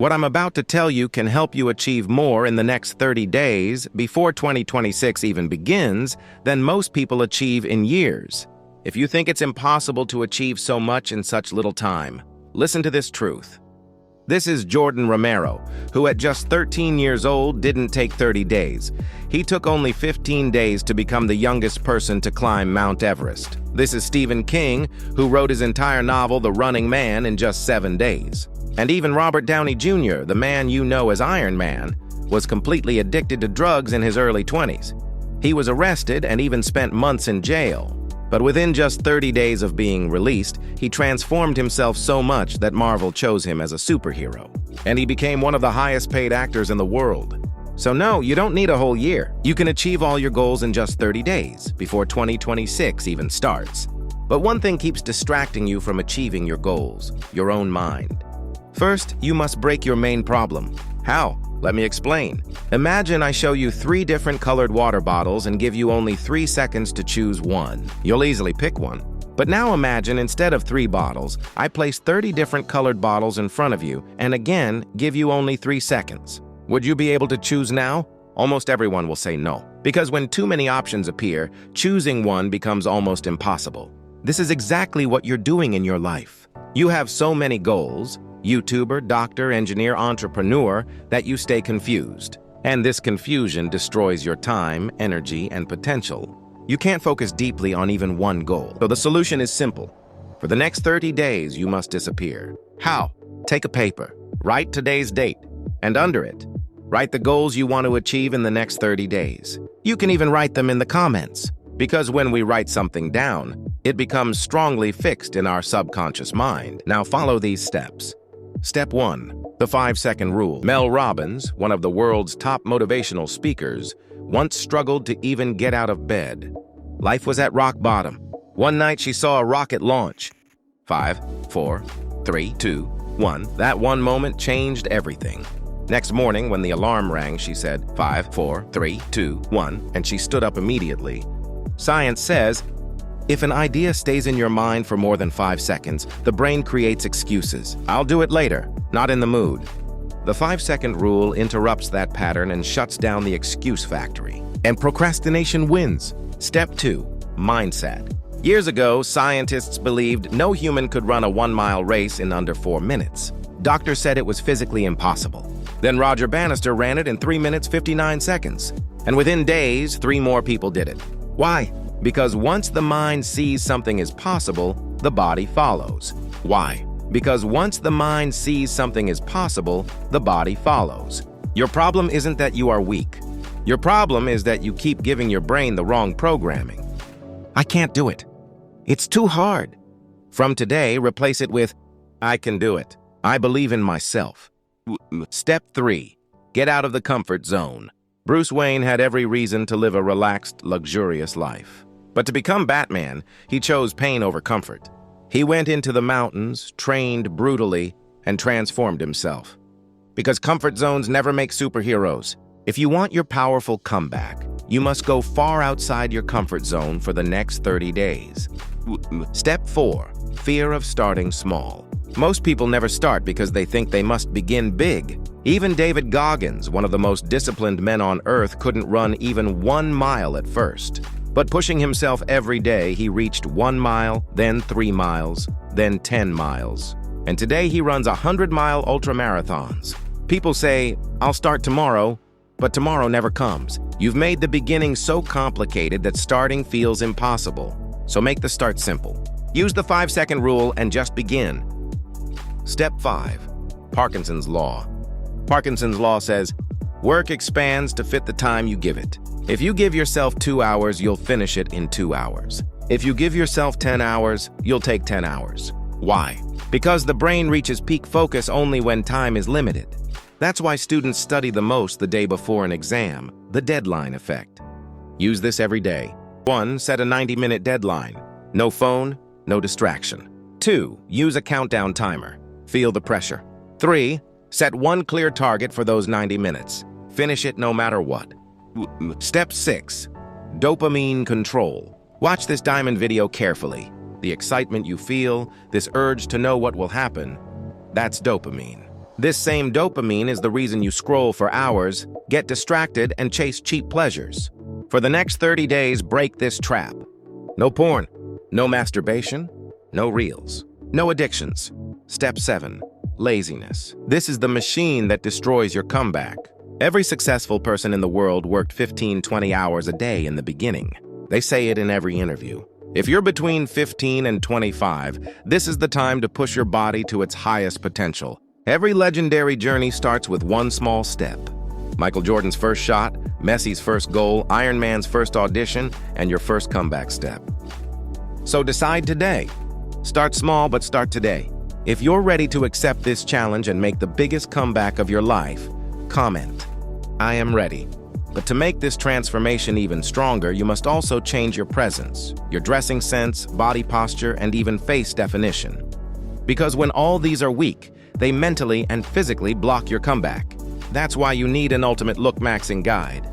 What I'm about to tell you can help you achieve more in the next 30 days before 2026 even begins than most people achieve in years. If you think it's impossible to achieve so much in such little time, listen to this truth. This is Jordan Romero, who at just 13 years old didn't take 30 days. He took only 15 days to become the youngest person to climb Mount Everest. This is Stephen King, who wrote his entire novel The Running Man in just 7 days. And even Robert Downey Jr., the man you know as Iron Man, was completely addicted to drugs in his early 20s. He was arrested and even spent months in jail. But within just 30 days of being released, he transformed himself so much that Marvel chose him as a superhero. And he became one of the highest-paid actors in the world. So no, you don't need a whole year. You can achieve all your goals in just 30 days, before 2026 even starts. But one thing keeps distracting you from achieving your goals: your own mind. First, you must break your main problem. How? Let me explain. Imagine I show you 3 different colored water bottles and give you only 3 seconds to choose one. You'll easily pick one. But now imagine instead of 3 bottles, I place 30 different colored bottles in front of you and again give you only 3 seconds. Would you be able to choose now? Almost everyone will say no. Because when too many options appear, choosing one becomes almost impossible. This is exactly what you're doing in your life. You have so many goals, YouTuber, doctor, engineer, entrepreneur, that you stay confused. And this confusion destroys your time, energy, and potential. You can't focus deeply on even one goal. So the solution is simple. For the next 30 days, you must disappear. How? Take a paper, write today's date, and under it, write the goals you want to achieve in the next 30 days. You can even write them in the comments, because when we write something down, it becomes strongly fixed in our subconscious mind. Now follow these steps. Step 1. The 5-second rule. Mel Robbins, one of the world's top motivational speakers, once struggled to even get out of bed. Life was at rock bottom. One night she saw a rocket launch. 5, 4, 3, 2, 1. That one moment changed everything. Next morning, when the alarm rang, she said, 5, 4, 3, 2, 1, and she stood up immediately. Science says, if an idea stays in your mind for more than 5 seconds, the brain creates excuses. I'll do it later, not in the mood. The 5-second rule interrupts that pattern and shuts down the excuse factory. And procrastination wins. Step 2. Mindset. Years ago, scientists believed no human could run a 1-mile race in under 4 minutes. Doctors said it was physically impossible. Then Roger Bannister ran it in 3 minutes 59 seconds. And within days, 3 more people did it. Why? Because once the mind sees something is possible, the body follows. Why? Because once the mind sees something is possible, the body follows. Your problem isn't that you are weak. Your problem is that you keep giving your brain the wrong programming. I can't do it. It's too hard. From today, replace it with, I can do it. I believe in myself. Step 3. Get out of the comfort zone. Bruce Wayne had every reason to live a relaxed, luxurious life. But to become Batman, he chose pain over comfort. He went into the mountains, trained brutally, and transformed himself. Because comfort zones never make superheroes. If you want your powerful comeback, you must go far outside your comfort zone for the next 30 days. Step 4. Fear of starting small. Most people never start because they think they must begin big. Even David Goggins, one of the most disciplined men on earth, couldn't run even 1 mile at first. But pushing himself every day, he reached 1 mile, then 3 miles, then 10 miles. And today he runs 100-mile ultramarathons. People say, I'll start tomorrow, but tomorrow never comes. You've made the beginning so complicated that starting feels impossible. So make the start simple. Use the 5-second rule and just begin. Step 5. Parkinson's Law. Parkinson's Law says, work expands to fit the time you give it. If you give yourself 2 hours, you'll finish it in 2 hours. If you give yourself 10 hours, you'll take 10 hours. Why? Because the brain reaches peak focus only when time is limited. That's why students study the most the day before an exam, the deadline effect. Use this every day. 1. Set a 90-minute deadline. No phone, no distraction. 2. Use a countdown timer. Feel the pressure. 3. Set one clear target for those 90 minutes. Finish it no matter what. Step 6. Dopamine control. Watch this diamond video carefully. The excitement you feel, this urge to know what will happen, that's dopamine. This same dopamine is the reason you scroll for hours, get distracted, and chase cheap pleasures. For the next 30 days, break this trap. No porn, no masturbation, no reels, no addictions. Step 7. Laziness. This is the machine that destroys your comeback. Every successful person in the world worked 15-20 hours a day in the beginning. They say it in every interview. If you're between 15 and 25, this is the time to push your body to its highest potential. Every legendary journey starts with one small step. Michael Jordan's first shot, Messi's first goal, Iron Man's first audition, and your first comeback step. So decide today. Start small, but start today. If you're ready to accept this challenge and make the biggest comeback of your life, comment, "I am ready." But to make this transformation even stronger, you must also change your presence, your dressing sense, body posture, and even face definition. Because when all these are weak, they mentally and physically block your comeback. That's why you need an ultimate look maxing guide.